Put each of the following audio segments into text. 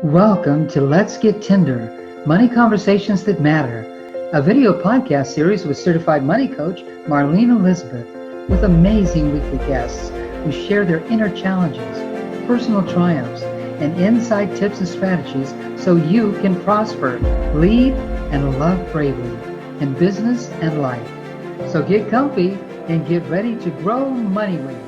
Welcome to Let's Get Tender, Money Conversations That Matter, a video podcast series with certified money coach Marlene Elizabeth, with amazing weekly guests who share their inner challenges, personal triumphs, and inside tips and strategies so you can prosper, lead, and love bravely in business and life. So get comfy and get ready to grow money wings.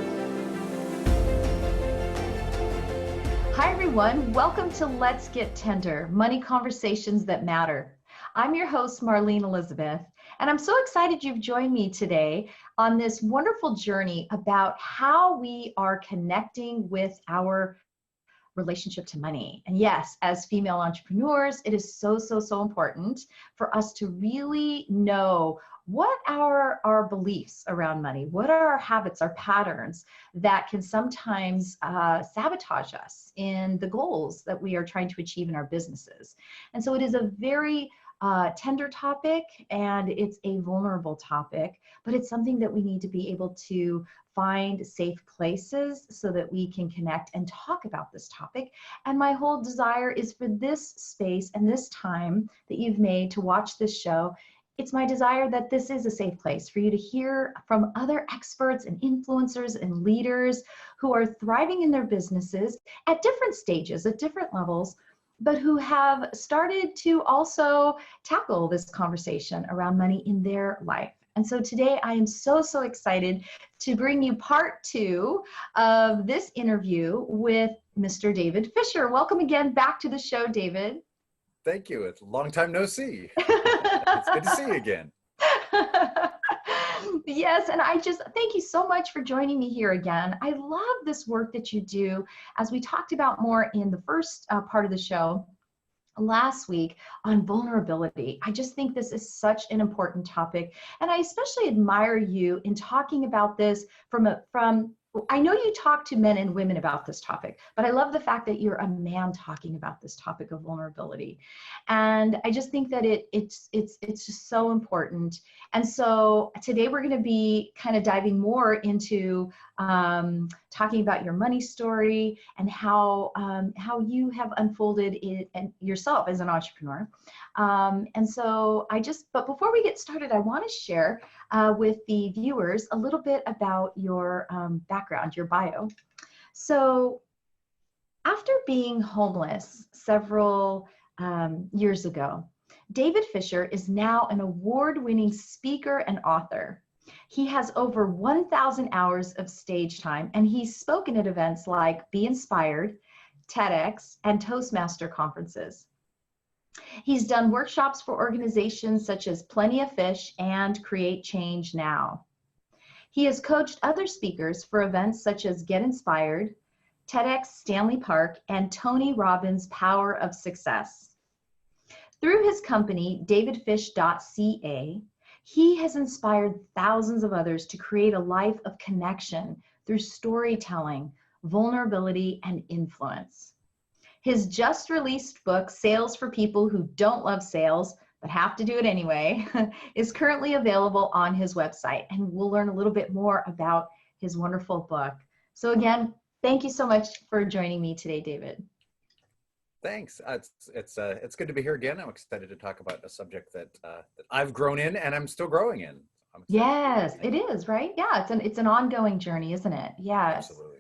Hi, everyone. Welcome to Let's Get Tender, Money Conversations That Matter. I'm your host, Marlene Elizabeth, and I'm so excited you've joined me today on this wonderful journey about how we are connecting with our relationship to money. And yes, as female entrepreneurs, it is so important for us to really know what are our beliefs around money, what are our habits, our patterns that can sometimes sabotage us in the goals that we are trying to achieve in our businesses. And so it is a very tender topic, and it's a vulnerable topic, but it's something that we need to be able to find safe places so that we can connect and talk about this topic. And my whole desire is for this space and this time that you've made to watch this show. It's my desire that this is a safe place for you to hear from other experts and influencers and leaders who are thriving in their businesses at different stages, at different levels, but who have started to also tackle this conversation around money in their life. And so today I am so excited to bring you part 2 of this interview with Mr. David Fisher. Welcome again back to the show, David. Thank you. It's a long time no see. It's good to see you again. Yes, and I just thank you so much for joining me here again. I love this work that you do, as we talked about more in the first part of the show last week on vulnerability. I just think this is such an important topic, and I especially admire you in talking about this from I know you talk to men and women about this topic, but I love the fact that you're a man talking about this topic of vulnerability. And I just think that it's just so important. And so today we're going to be kind of diving more into talking about your money story and how you have unfolded it and yourself as an entrepreneur. But before we get started, I want to share with the viewers a little bit about your background, your bio. So after being homeless several years ago, David Fisher is now an award-winning speaker and author. He has over 1,000 hours of stage time, and he's spoken at events like Be Inspired, TEDx, and Toastmaster conferences. He's done workshops for organizations such as Plenty of Fish and Create Change Now. He has coached other speakers for events such as Get Inspired, TEDx Stanley Park, and Tony Robbins' Power of Success. Through his company, davidfish.ca, he has inspired thousands of others to create a life of connection through storytelling, vulnerability, and influence. His just released book, Sales for People Who Don't Love Sales but Have to Do It Anyway, is currently available on his website, and we'll learn a little bit more about his wonderful book. So again, thank you so much for joining me today, David. Thanks. It's good to be here again. I'm excited to talk about a subject that I've grown in and I'm still growing in. Yes, it is, right? Yeah, it's an ongoing journey, isn't it? Yes. Absolutely.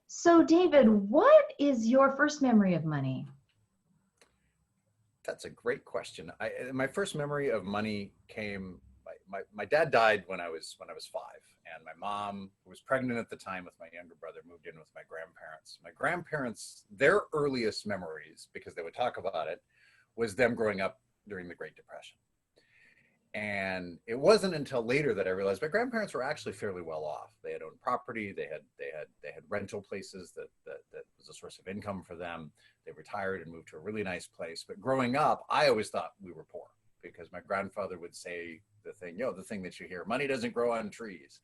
So David, what is your first memory of money? That's a great question. My first memory of money came. My dad died when I was 5, and my mom, who was pregnant at the time with my younger brother, moved in with my grandparents. My grandparents, their earliest memories, because they would talk about it, was them growing up during the Great Depression. And it wasn't until later that I realized my grandparents were actually fairly well off. They had owned property. They had rental places that was a source of income for them. They retired and moved to a really nice place. But growing up, I always thought we were poor, because my grandfather would say the thing that you hear, money doesn't grow on trees.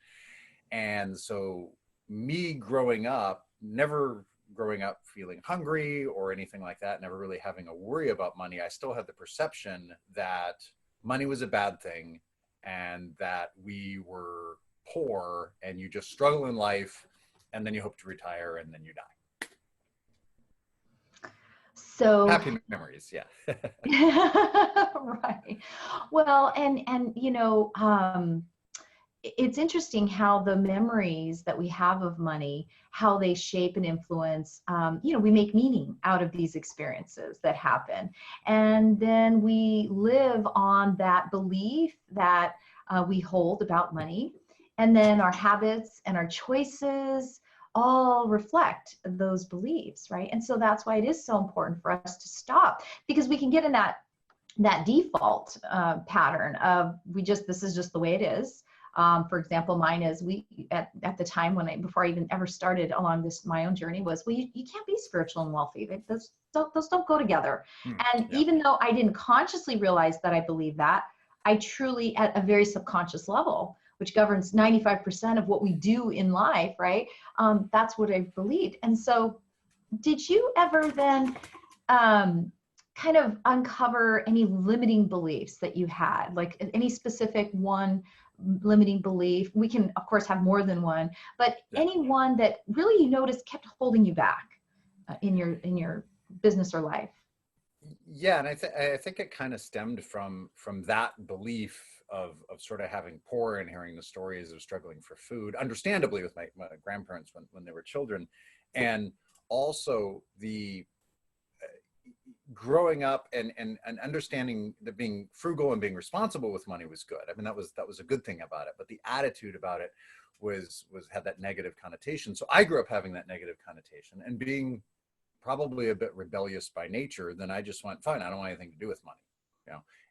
And so me growing up, never growing up feeling hungry or anything like that, never really having a worry about money, I still had the perception that money was a bad thing and that we were poor and you just struggle in life and then you hope to retire and then you die. So Happy memories, yeah. right. Well, and it's interesting how the memories that we have of money, how they shape and influence, we make meaning out of these experiences that happen. And then we live on that belief that we hold about money. And then our habits and our choices all reflect those beliefs, right? And so that's why it is so important for us to stop, because we can get in that default pattern of this is just the way it is. For example, mine is at the time before I even ever started along my own journey was, well, you can't be spiritual and wealthy. Those don't go together. And Yeah. even though I didn't consciously realize that I believe that, I truly, at a very subconscious level, which governs 95% of what we do in life, right? That's what I believed. And so did you ever then kind of uncover any limiting beliefs that you had, like any specific one limiting belief? We can, of course, have more than one, but any one that really you noticed kept holding you back in your business or life? Yeah, and I think it kind of stemmed from that belief of sort of having poor and hearing the stories of struggling for food, understandably with my grandparents when they were children, and also the growing up and understanding that being frugal and being responsible with money was good. I mean, that was a good thing about it, but the attitude about it had that negative connotation. So I grew up having that negative connotation and being probably a bit rebellious by nature. Then I just went, fine, I don't want anything to do with money,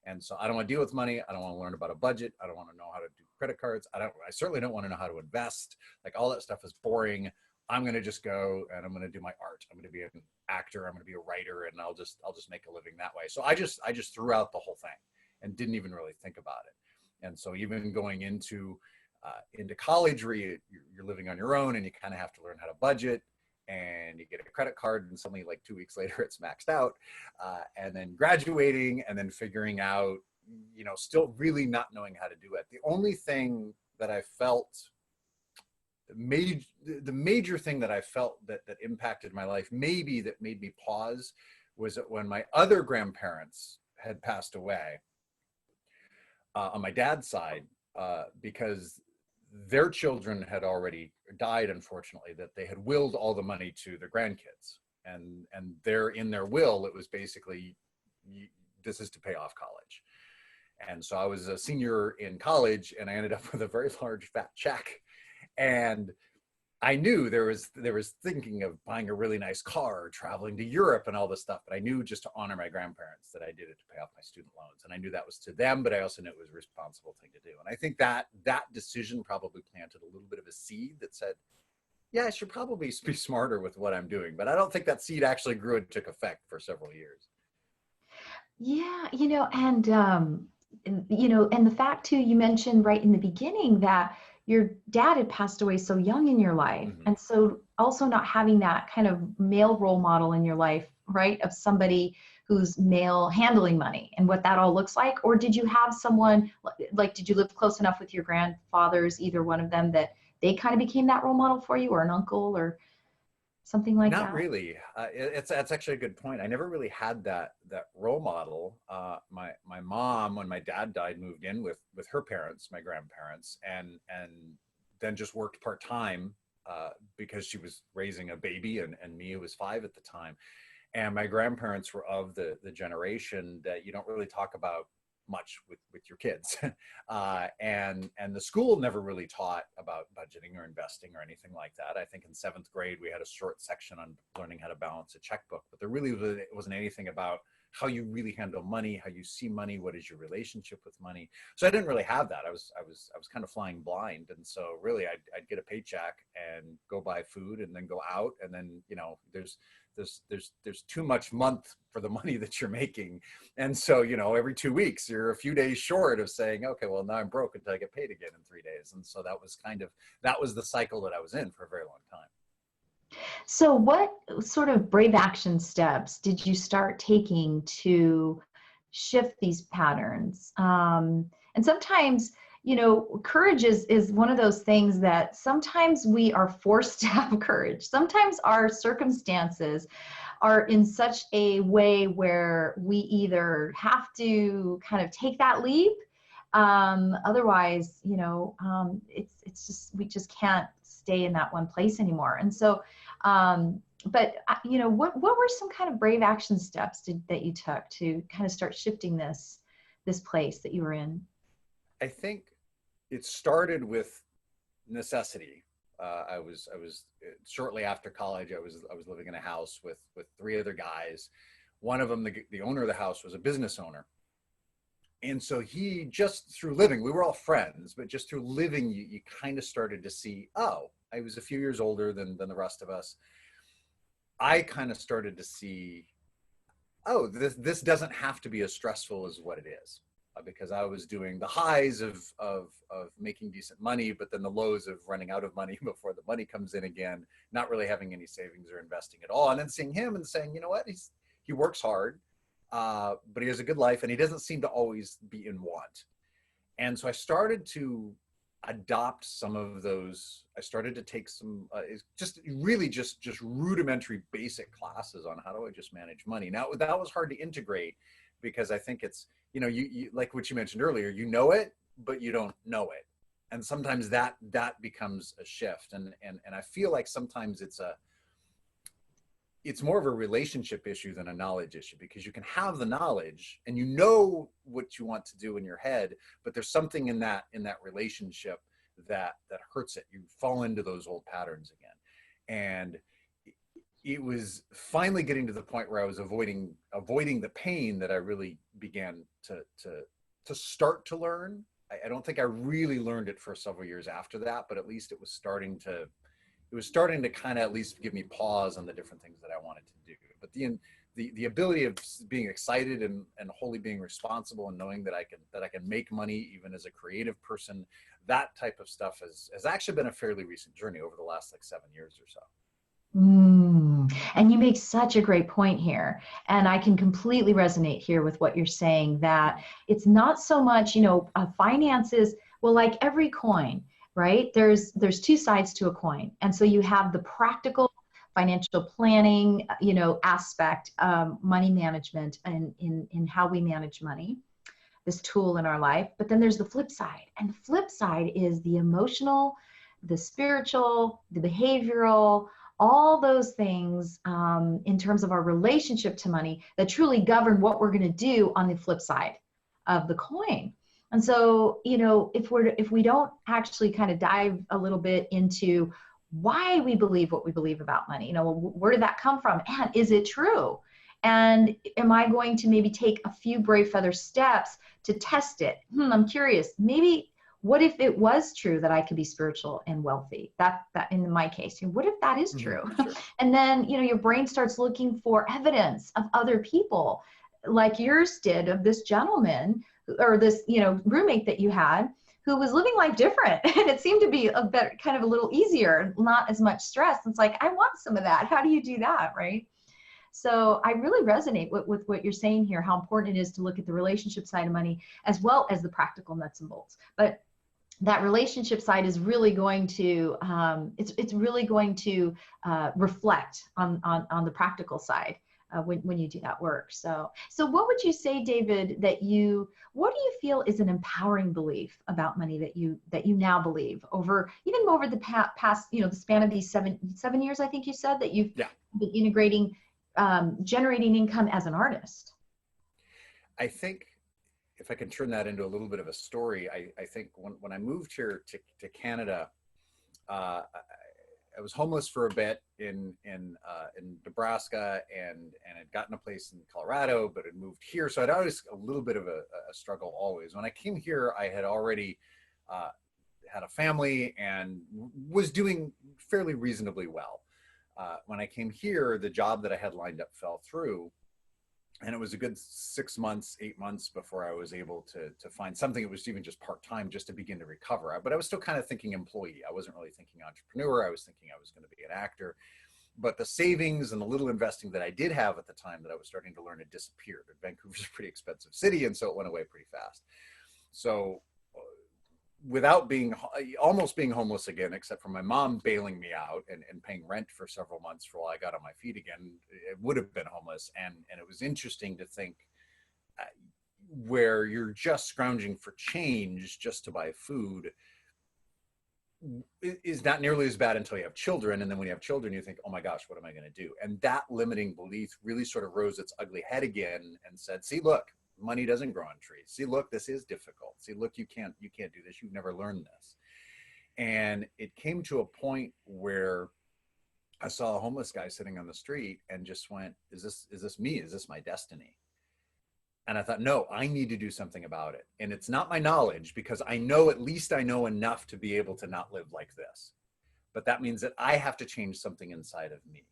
and so I don't want to deal with money. I don't want to learn about a budget. I don't want to know how to do credit cards. I certainly don't want to know how to invest. Like, all that stuff is boring. I'm going to just go and I'm going to do my art. I'm going to be an actor. I'm going to be a writer, and I'll just make a living that way. So I just threw out the whole thing and didn't even really think about it. And so even going into college, where you're living on your own and you kind of have to learn how to budget, and you get a credit card and suddenly like 2 weeks later it's maxed out, and then graduating and then figuring out, still really not knowing how to do it. The only thing that I felt the major thing that I felt that impacted my life, maybe that made me pause, was that when my other grandparents had passed away on my dad's side, because their children had already died, unfortunately, that they had willed all the money to their grandkids, and in their will, it was basically, this is to pay off college. And so I was a senior in college, and I ended up with a very large fat check. And I knew there was thinking of buying a really nice car, traveling to Europe and all this stuff, but I knew just to honor my grandparents that I did it to pay off my student loans. And I knew that was to them, but I also knew it was a responsible thing to do. And I think that decision probably planted a little bit of a seed that said, yeah, I should probably be smarter with what I'm doing. But I don't think that seed actually grew and took effect for several years. Yeah, and the fact too, you mentioned right in the beginning that your dad had passed away so young in your life. Mm-hmm. And so also not having that kind of male role model in your life, right, of somebody who's male handling money and what that all looks like. Or did you have someone, like, did you live close enough with your grandfathers, either one of them, that they kind of became that role model for you, or an uncle or something like that? Not really. That's actually a good point. I never really had that role model. My mom, when my dad died, moved in with her parents, my grandparents, and then just worked part-time because she was raising a baby and me, who was 5 at the time. And my grandparents were of the generation that you don't really talk about much with your kids. And the school never really taught about budgeting or investing or anything like that. I think in 7th grade, we had a short section on learning how to balance a checkbook, but there really wasn't anything about how you really handle money, how you see money, what is your relationship with money. So I didn't really have that. I was kind of flying blind. And so really I'd get a paycheck and go buy food and then go out. And then, there's too much month for the money that you're making. And so, every 2 weeks, you're a few days short of saying, okay, well, now I'm broke until I get paid again in 3 days. And so that was the cycle that I was in for a very long time. So what sort of brave action steps did you start taking to shift these patterns? And sometimes, courage is one of those things that sometimes we are forced to have courage. Sometimes our circumstances are in such a way where we either have to kind of take that leap, otherwise, it's just, we just can't stay in that one place anymore. And so, what were some kind of brave action steps that you took to kind of start shifting this place that you were in? I think it started with necessity. I was shortly after college. I was living in a house with three other guys. One of them, the owner of the house, was a business owner, and so he, just through living, we were all friends, but just through living, you kind of started to see, oh, I was a few years older than the rest of us. I kind of started to see, oh, this doesn't have to be as stressful as what it is. Because I was doing the highs of making decent money, but then the lows of running out of money before the money comes in again, not really having any savings or investing at all. And then seeing him and saying, you know what, he works hard, but he has a good life, and he doesn't seem to always be in want. And so I started to adopt some of those. I started to take some just rudimentary basic classes on how do I just manage money. Now, that was hard to integrate, because I think it's, you like what you mentioned earlier, you know it, but you don't know it. And sometimes that becomes a shift. And I feel like sometimes it's more of a relationship issue than a knowledge issue, because you can have the knowledge and you know what you want to do in your head, but there's something in that relationship that hurts it. You fall into those old patterns again. And it was finally getting to the point where I was avoiding the pain that I really began to start to learn. I don't think I really learned it for several years after that, but at least it was starting to kind of at least give me pause on the different things that I wanted to do. But the ability of being excited and wholly being responsible and knowing that I can make money even as a creative person, that type of stuff has actually been a fairly recent journey over the last 7 years or so. And you make such a great point here. And I can completely resonate here with what you're saying, that it's not so much, finances, well, like every coin, right? There's two sides to a coin. And so you have the practical financial planning, aspect, money management, and in how we manage money, this tool in our life. But then there's the flip side. And the flip side is the emotional, the spiritual, the behavioral, all those things in terms of our relationship to money that truly govern what we're going to do on the flip side of the coin. And so, if we don't actually kind of dive a little bit into why we believe what we believe about money, where did that come from? And is it true? And am I going to maybe take a few brave feather steps to test it? I'm curious. Maybe, what if it was true that I could be spiritual and wealthy? That in my case, what if that is true? Sure. And then, your brain starts looking for evidence of other people, like yours did, of this gentleman or this, roommate that you had, who was living life different. And it seemed to be a better, kind of a little easier, not as much stress. It's like, I want some of that. How do you do that? Right. So I really resonate with what you're saying here, how important it is to look at the relationship side of money as well as the practical nuts and bolts. But that relationship side is really going to, it's really going to reflect on the practical side when you do that work. So what would you say, David, what do you feel is an empowering belief about money that you now believe over the past, the span of these seven years, I think you said, that you've been integrating, generating income as an artist? I think, if I can turn that into a little bit of a story, I think when I moved here to Canada, I was homeless for a bit in Nebraska, and had gotten a place in Colorado, but had moved here. So I'd always a little bit of a struggle always. When I came here, I had already had a family and was doing fairly reasonably well. When I came here, the job that I had lined up fell through. And it was a good 6 months, 8 months before I was able to find something that was even just part-time, just to begin to recover. But I was still kind of thinking employee. I wasn't really thinking entrepreneur. I was thinking I was going to be an actor. But the savings and the little investing that I did have at the time that I was starting to learn had disappeared. Vancouver's a pretty expensive city, and so it went away pretty fast. So without being almost being homeless again, except for my mom bailing me out and paying rent for several months for while I got on my feet again, it would have been homeless. And it was interesting to think where you're just scrounging for change just to buy food is not nearly as bad until you have children. And then when you have children, you think, oh my gosh, what am I going to do? And that limiting belief really sort of rose its ugly head again and said, see, look, money doesn't grow on trees. See, look, this is difficult. See, look, you can't do this. You've never learned this. And it came to a point where I saw a homeless guy sitting on the street and just went, is this me? Is this my destiny? And I thought, no, I need to do something about it. And it's not my knowledge, because I know, at least I know enough to be able to not live like this. But that means that I have to change something inside of me.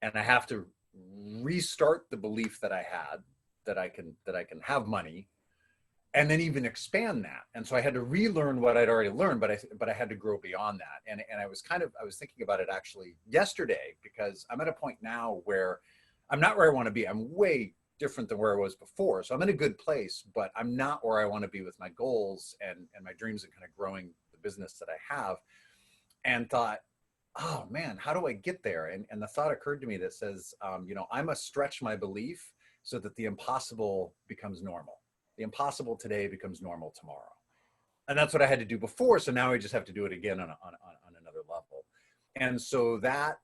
And I have to restart the belief that I had that I can have money, and then even expand that. And so I had to relearn what I'd already learned, but I had to grow beyond that. And I was thinking about it actually yesterday, because I'm at a point now where I'm not where I want to be. I'm way different than where I was before. So I'm in a good place, but I'm not where I want to be with my goals and my dreams and kind of growing the business that I have. And thought, oh man, how do I get there? And the thought occurred to me that says, I must stretch my belief so that the impossible becomes normal. The impossible today becomes normal tomorrow. And that's what I had to do before. So now I just have to do it again on another level. And so that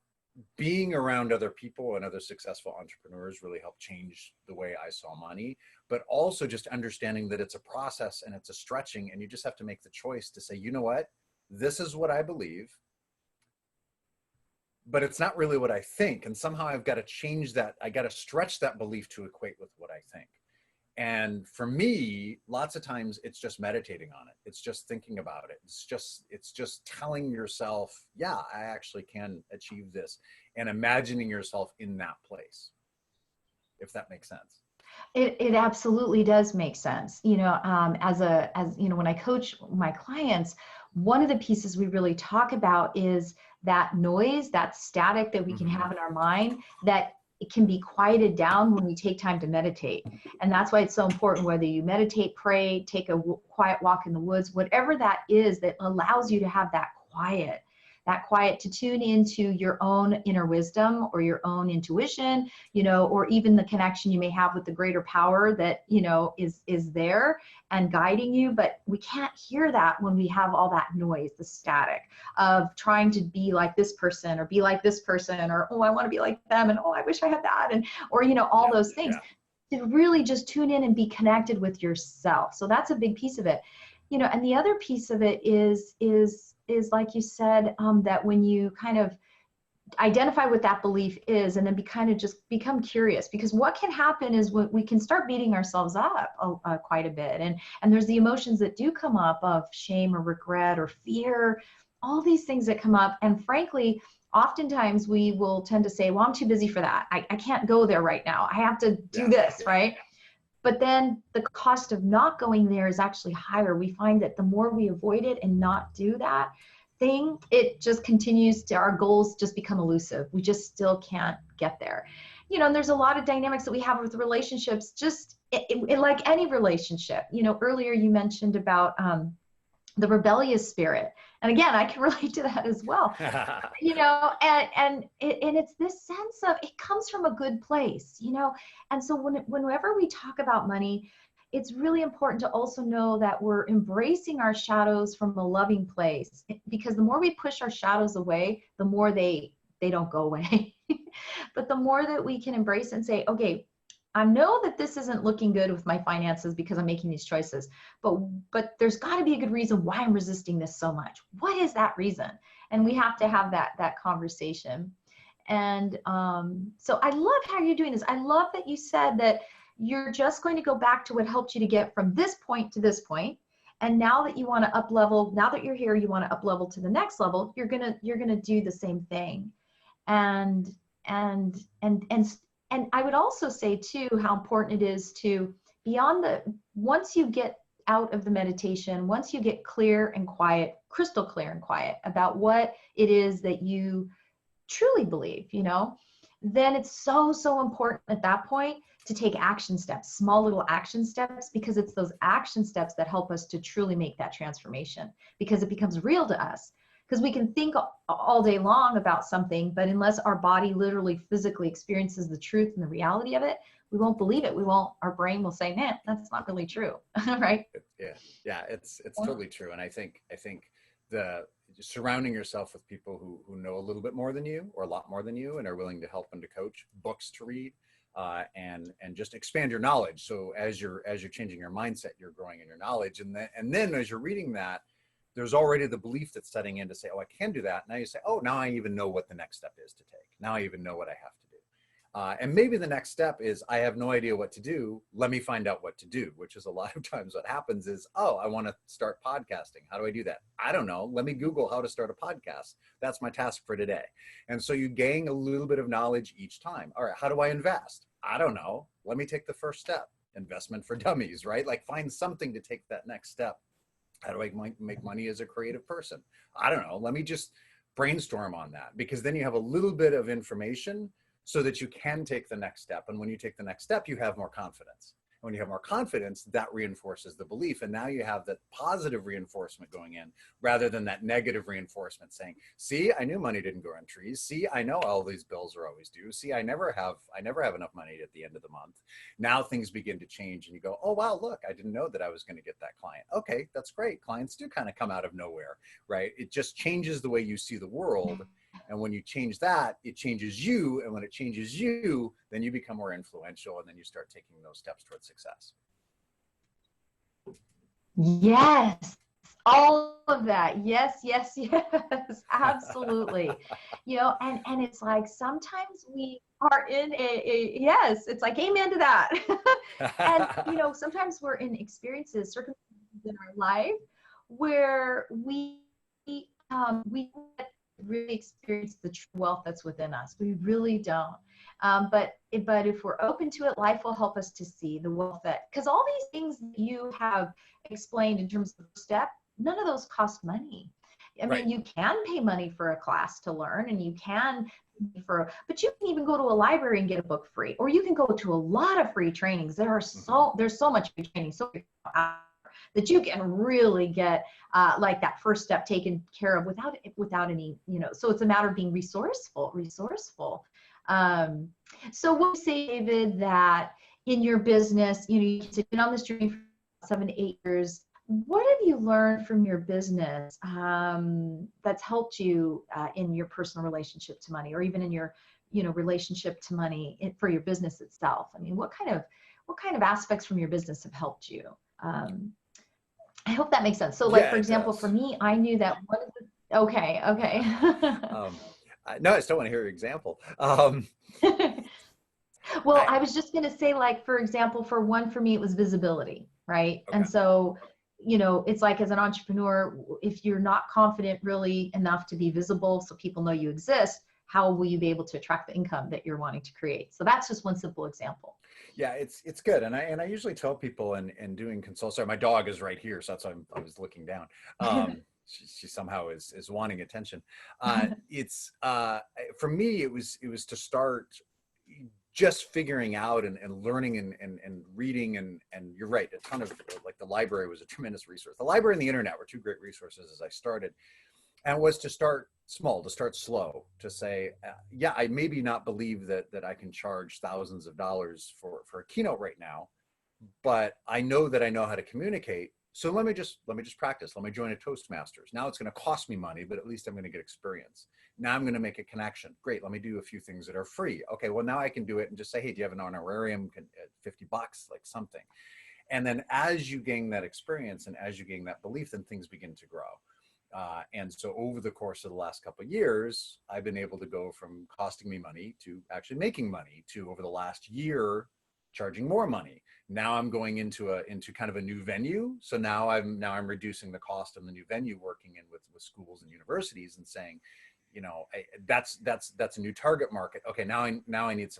being around other people and other successful entrepreneurs really helped change the way I saw money, but also just understanding that it's a process and it's a stretching, and you just have to make the choice to say, you know what, this is what I believe, but it's not really what I think. And somehow I've got to change that. I got to stretch that belief to equate with what I think. And for me, lots of times it's just meditating on it. It's just thinking about it. It's just telling yourself, yeah, I actually can achieve this, and imagining yourself in that place, if that makes sense. It absolutely does make sense. As when I coach my clients, one of the pieces we really talk about is that noise, that static that we can have in our mind, that it can be quieted down when we take time to meditate. And that's why it's so important, whether you meditate, pray, take a quiet walk in the woods, whatever that is that allows you to have that quiet to tune into your own inner wisdom or your own intuition, or even the connection you may have with the greater power that, is there and guiding you. But we can't hear that when we have all that noise, the static of trying to be like this person or be like this person, or, oh, I want to be like them, and, oh, I wish I had that. And, or, all those things. To really just tune in and be connected with yourself. So that's a big piece of it. And the other piece of it is like you said, that when you kind of identify what that belief is, and then just become curious, because what can happen is we can start beating ourselves up quite a bit. And there's the emotions that do come up of shame or regret or fear, all these things that come up. And frankly, oftentimes we will tend to say, well, I'm too busy for that. I can't go there right now. I have to do this, right? But then the cost of not going there is actually higher. We find that the more we avoid it and not do that thing, it just continues to, our goals just become elusive. We just still can't get there. And there's a lot of dynamics that we have with relationships, just like any relationship. Earlier you mentioned about the rebellious spirit. And again, I can relate to that as well. And it's this sense of, it comes from a good place, And so whenever we talk about money, it's really important to also know that we're embracing our shadows from a loving place, because the more we push our shadows away, the more they don't go away. But the more that we can embrace and say, okay, I know that this isn't looking good with my finances because I'm making these choices, but there's got to be a good reason why I'm resisting this so much. What is that reason? And we have to have that conversation. And so I love how you're doing this. I love that you said that you're just going to go back to what helped you to get from this point to this point. And now that you want to up level, now that you're here, you want to up level to the next level, you're gonna do the same thing. And I would also say too, how important it is to, once you get out of the meditation, once you get clear and quiet, crystal clear and quiet about what it is that you truly believe, then it's so, so important at that point to take action steps, small little action steps, because it's those action steps that help us to truly make that transformation, because it becomes real to us. Because we can think all day long about something, but unless our body literally physically experiences the truth and the reality of it, we won't believe it. Our brain will say, man, that's not really true. Right? Yeah, it's totally true. And I think the surrounding yourself with people who know a little bit more than you or a lot more than you and are willing to help and to coach, books to read, and just expand your knowledge. So as you're changing your mindset, you're growing in your knowledge, and then as you're reading that, there's already the belief that's setting in to say, oh, I can do that. Now you say, oh, now I even know what the next step is to take. Now I even know what I have to do. And maybe the next step is, I have no idea what to do. Let me find out what to do, which is a lot of times what happens is, oh, I want to start podcasting. How do I do that? I don't know. Let me Google how to start a podcast. That's my task for today. And so you gain a little bit of knowledge each time. All right, how do I invest? I don't know. Let me take the first step. Investment for dummies, right? Like, find something to take that next step. How do I make money as a creative person? I don't know. Let me just brainstorm on that, because then you have a little bit of information so that you can take the next step. And when you take the next step, you have more confidence. When you have more confidence, that reinforces the belief. And now you have that positive reinforcement going in rather than that negative reinforcement saying, see, I knew money didn't grow on trees. See, I know all these bills are always due. See, I never have enough money at the end of the month. Now things begin to change and you go, oh, wow, look, I didn't know that I was going to get that client. Okay, that's great. Clients do kind of come out of nowhere, right? It just changes the way you see the world. And when you change that, it changes you. And when it changes you, then you become more influential, and then you start taking those steps towards success. Yes, all of that. Yes, yes, yes, absolutely. And it's like sometimes we are in yes, it's like amen to that. And sometimes we're in circumstances in our life where we really experience the true wealth that's within us. We really don't. But if we're open to it, life will help us to see the wealth because all these things that you have explained in terms of the step, none of those cost money. I mean, you can pay money for a class to learn, and you can but you can even go to a library and get a book free, or you can go to a lot of free trainings. There's so much free training, that you can really get like that first step taken care of without any, so it's a matter of being resourceful. So what you say, David, that in your business, you've been on this journey for 7 to 8 years. What have you learned from your business that's helped you in your personal relationship to money, or even in your, relationship to money for your business itself? I mean, what kind of aspects from your business have helped you? I hope that makes sense. So, like, for example, for me, I knew that one of the, okay. No, I still want to hear your example. Well, I was just going to say, like, for example, for me, it was visibility, right? Okay. And so, it's like, as an entrepreneur, if you're not confident really enough to be visible so people know you exist, how will you be able to attract the income that you're wanting to create? So that's just one simple example. Yeah, it's good. And I usually tell people in doing consulting, sorry, my dog is right here, so that's why I was looking down. She somehow is wanting attention. It's for me, it was to start just figuring out and learning and reading, and you're right, a ton of, like, the library was a tremendous resource. The library and the internet were two great resources as I started. And was to start small, to start slow, to say, yeah, I maybe not believe that I can charge thousands of dollars for a keynote right now, but I know that I know how to communicate. So let me just practice. Let me join a Toastmasters. Now it's going to cost me money, but at least I'm going to get experience. Now I'm going to make a connection. Great. Let me do a few things that are free. Okay. Well, now I can do it and just say, hey, do you have an honorarium at $50, like something? And then as you gain that experience and as you gain that belief, then things begin to grow. And so over the course of the last couple of years, I've been able to go from costing me money to actually making money, to over the last year charging more money. Now I'm going into kind of a new venue. So now I'm reducing the cost of the new venue, working in with schools and universities, and saying, that's a new target market. Okay, now I need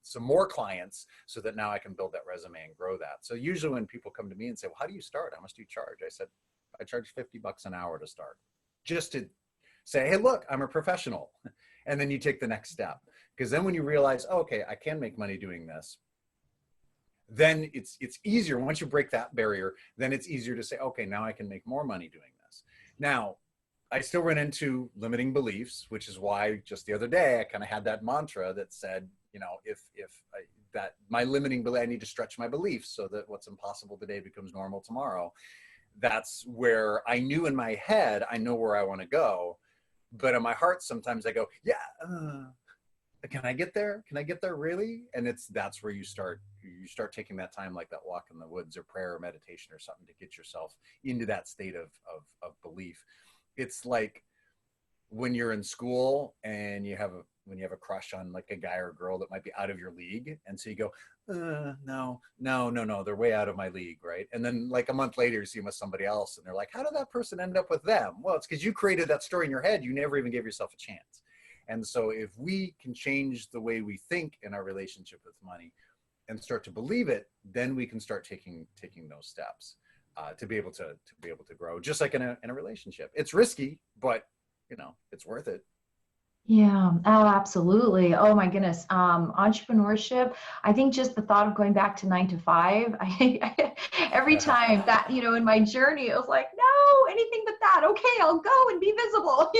some more clients, so that now I can build that resume and grow that. So usually when people come to me and say, well, how do you start? How much do you charge? I said, I charge $50 an hour to start, just to say, hey, look, I'm a professional. And then you take the next step. Because then when you realize, oh, okay, I can make money doing this, then it's easier. Once you break that barrier, then it's easier to say, okay, now I can make more money doing this. Now, I still run into limiting beliefs, which is why just the other day I kind of had that mantra that said, you know, that my limiting belief, I need to stretch my beliefs so that what's impossible today becomes normal tomorrow. That's where I knew in my head, I know where I want to go, but in my heart, sometimes I go, yeah, can I get there? Can I get there really? And that's where you start taking that time, like that walk in the woods or prayer or meditation or something, to get yourself into that state of belief. It's like when you're in school and when you have a crush on like a guy or a girl that might be out of your league. And so you go, no, they're way out of my league, right? And then like a month later, you see them with somebody else and they're like, how did that person end up with them? Well, it's because you created that story in your head. You never even gave yourself a chance. And so if we can change the way we think in our relationship with money and start to believe it, then we can start taking those steps to be able to grow, just like in a relationship. It's risky, but you know, it's worth it. Yeah, oh, absolutely. Oh my goodness. Entrepreneurship, I think just the thought of going back to 9 to 5, every time that, you know, in my journey, it was like, no, anything but that. Okay, I'll go and be visible,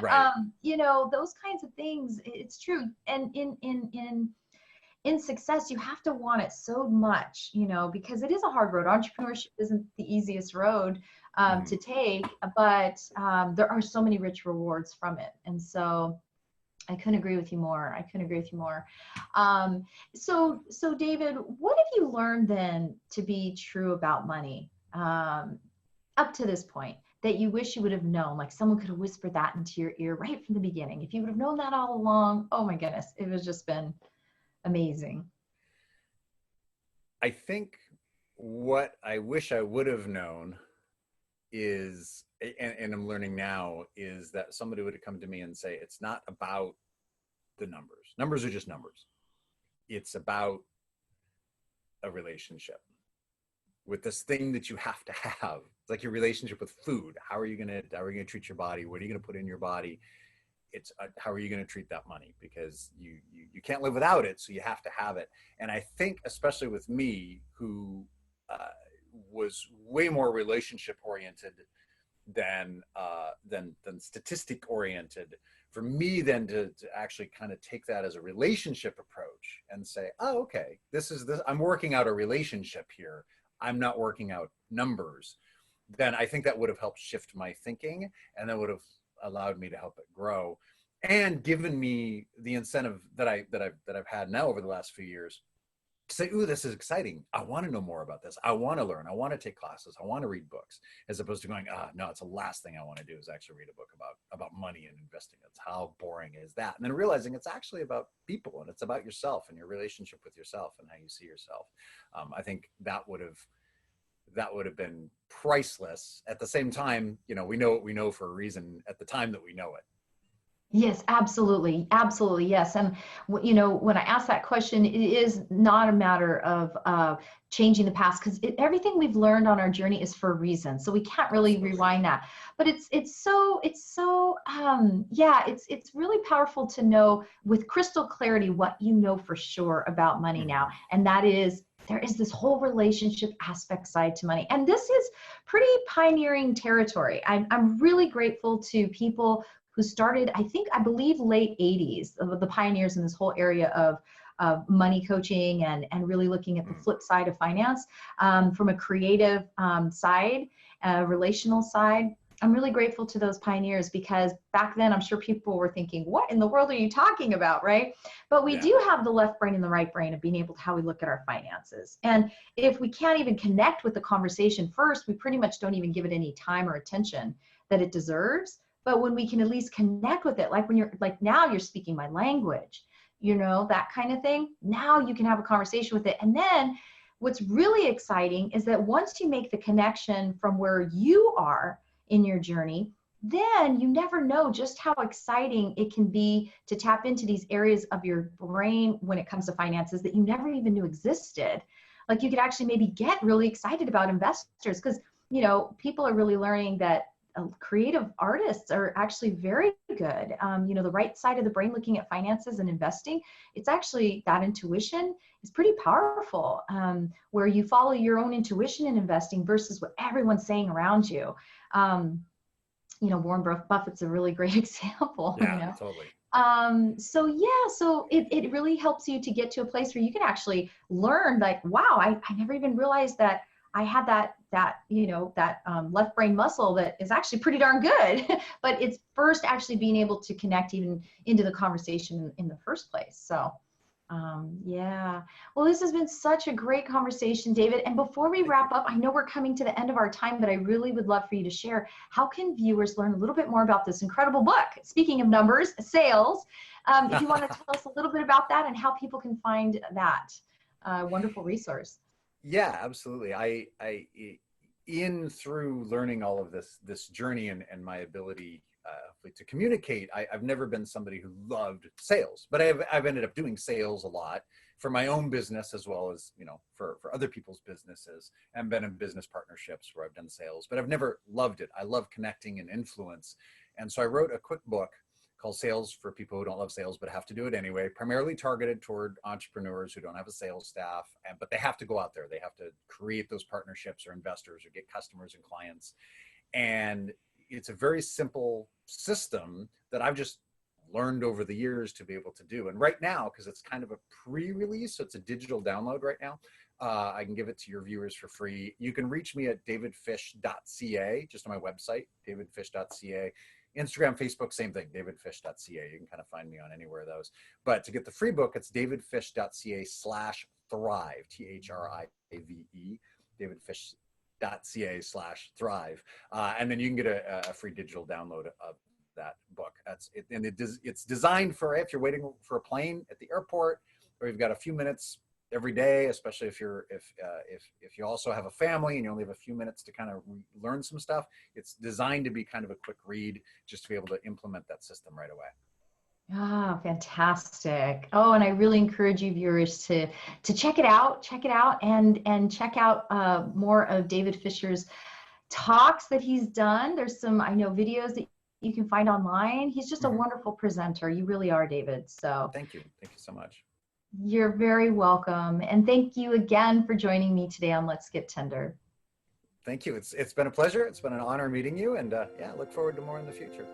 Right. You know, those kinds of things. It's true. And in success, you have to want it so much, you know, because it is a hard road. Entrepreneurship isn't the easiest road to take, but there are so many rich rewards from it. And so I couldn't agree with you more. So David, what have you learned then to be true about money up to this point that you wish you would have known? Like someone could have whispered that into your ear right from the beginning. If you would have known that all along, oh my goodness, it was just been amazing. I think what I wish I would have known is, and I'm learning now, is that somebody would have come to me and say, it's not about the numbers. Numbers are just numbers. It's about a relationship with this thing that you have to have. It's like your relationship with food. How are you going to treat your body? What are you going to put in your body? It's how are you going to treat that money? Because you can't live without it, so you have to have it. And I think, especially with me, who was way more relationship oriented than statistic oriented, for me then to actually kind of take that as a relationship approach and say, oh, okay, this I'm working out a relationship here. I'm not working out numbers. Then I think that would have helped shift my thinking, and that would have allowed me to help it grow, and given me the incentive that I've had now over the last few years to say, ooh, this is exciting. I want to know more about this. I want to learn. I want to take classes. I want to read books, as opposed to going, no, it's the last thing I want to do is actually read a book about money and investing. It's how boring is that? And then realizing it's actually about people, and it's about yourself and your relationship with yourself and how you see yourself. I think that would have been priceless. At the same time, you know, we know what we know for a reason at the time that we know it. Yes, absolutely. Absolutely. Yes. And, you know, when I ask that question, it is not a matter of changing the past, because everything we've learned on our journey is for a reason. So we can't really rewind that. But it's really powerful to know with crystal clarity what you know for sure about money now. And that is, there is this whole relationship aspect side to money. And this is pretty pioneering territory. I'm really grateful to people who started, I believe, late 80s, the pioneers in this whole area of money coaching and really looking at the flip side of finance from a creative side, relational side. I'm really grateful to those pioneers, because back then I'm sure people were thinking, what in the world are you talking about, right? But we do have the left brain and the right brain of being able to how we look at our finances. And if we can't even connect with the conversation first, we pretty much don't even give it any time or attention that it deserves. But when we can at least connect with it, like when you're like, now you're speaking my language, you know, that kind of thing. Now you can have a conversation with it. And then what's really exciting is that once you make the connection from where you are in your journey, then you never know just how exciting it can be to tap into these areas of your brain when it comes to finances that you never even knew existed. Like you could actually maybe get really excited about investors, because, you know, people are really learning that creative artists are actually very good. The right side of the brain looking at finances and investing, it's actually that intuition is pretty powerful, where you follow your own intuition in investing versus what everyone's saying around you. Warren Buffett's a really great example. Yeah, totally. So it really helps you to get to a place where you can actually learn, like, wow, I never even realized that I had that left brain muscle that is actually pretty darn good. But it's first actually being able to connect even into the conversation in the first place. So yeah. Well, this has been such a great conversation, David. And before we wrap up, I know we're coming to the end of our time, but I really would love for you to share, how can viewers learn a little bit more about this incredible book? Speaking of numbers, sales, if you want to tell us a little bit about that and how people can find that wonderful resource. Yeah, absolutely. Through learning all of this journey and my ability to communicate, I've never been somebody who loved sales, but I've ended up doing sales a lot for my own business as well as, for other people's businesses, and been in business partnerships where I've done sales, but I've never loved it. I love connecting and influence. And so I wrote a quick book called Sales for People Who Don't Love Sales but have to do it anyway, primarily targeted toward entrepreneurs who don't have a sales staff, but they have to go out there. They have to create those partnerships or investors or get customers and clients. And it's a very simple system that I've just learned over the years to be able to do. And right now, because it's kind of a pre-release, so it's a digital download right now, I can give it to your viewers for free. You can reach me at davidfish.ca, just on my website, davidfish.ca. Instagram, Facebook, same thing, davidfish.ca. You can kind of find me on anywhere of those. But to get the free book, it's davidfish.ca/thrive, THRIAVE, davidfish.ca/thrive. And then you can get a free digital download of that book. It's designed for if you're waiting for a plane at the airport, or you've got a few minutes every day, especially if you also have a family and you only have a few minutes to kind of learn some stuff. It's designed to be kind of a quick read, just to be able to implement that system right away. Ah, fantastic. Oh, and I really encourage you viewers to check it out and check out more of David Fisher's talks that he's done. There's some, I know, videos that you can find online. He's just a wonderful presenter. You really are, David. So thank you so much. You're very welcome. And thank you again for joining me today on Let's Get Tender. Thank you. It's been a pleasure. It's been an honor meeting you, and yeah, look forward to more in the future.